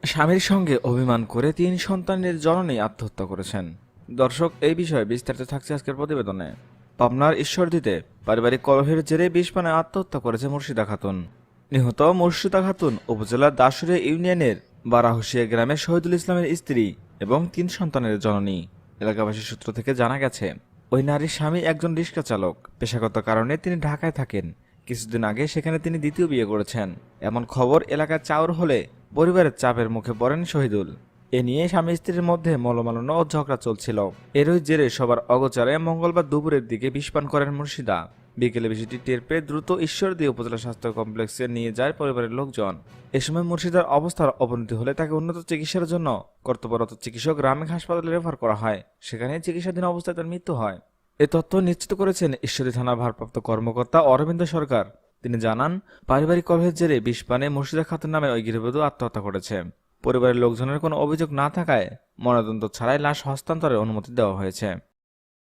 স্বামীর সঙ্গে অভিমান করে ৩ সন্তানের জননী আত্মহত্যা করেছেন। দর্শক, এই বিষয়ে বিস্তারিত থাকছে আজকের প্রতিবেদনে। পাবনার ঈশ্বরদীতে পারিবারিক কলহের জেরে বিষপানে আত্মহত্যা করেছে মুর্শিদা খাতুন। নিহত মুর্শিদা খাতুন উপজেলার দাসুরিয়া ইউনিয়নের বারাহুশিয়া গ্রামের শহীদুল ইসলামের স্ত্রী এবং ৩ সন্তানের জননী। এলাকাবাসী সূত্র থেকে জানা গেছে, ওই নারীর স্বামী একজন রিক্সা চালক। পেশাগত কারণে তিনি ঢাকায় থাকেন। কিছুদিন আগে সেখানে তিনি দ্বিতীয় বিয়ে করেছেন। এমন খবর এলাকায় চাউর হলে পরিবারের চাপের মুখে পড়েন শহীদুল। এ নিয়ে স্বামী স্ত্রীর মধ্যে মলমালন্য ও ঝগড়া চলছিল। এরই জেরে সবার অগোচরে মঙ্গলবার দুপুরের দিকে বিষপান করেন মুর্শিদা। বিকেলে বিষয়টি টের পেয়ে দ্রুত ঈশ্বরদী উপজেলা স্বাস্থ্য কমপ্লেক্সে নিয়ে যায় পরিবারের লোকজন। এ সময় মুর্শিদার অবস্থার অবনতি হলে তাকে উন্নত চিকিৎসার জন্য কর্তব্যরত চিকিৎসক গ্রামীণ হাসপাতালে রেফার করা হয়। সেখানে চিকিৎসাধীন অবস্থায় তার মৃত্যু হয়। এ তথ্য নিশ্চিত করেছেন ঈশ্বরদী থানার ভারপ্রাপ্ত কর্মকর্তা অরবিন্দ সরকার। তিনি জানান, পারিবারিক কলহের জেরে বিষপানে মুর্শিদা খাতুন নামে ওই গৃহবধূ আত্মহত্যা করেছে। পরিবারের লোকজনের কোনো অভিযোগ না থাকায় ময়নাতদন্ত ছাড়াই লাশ হস্তান্তরের অনুমতি দেওয়া হয়েছে।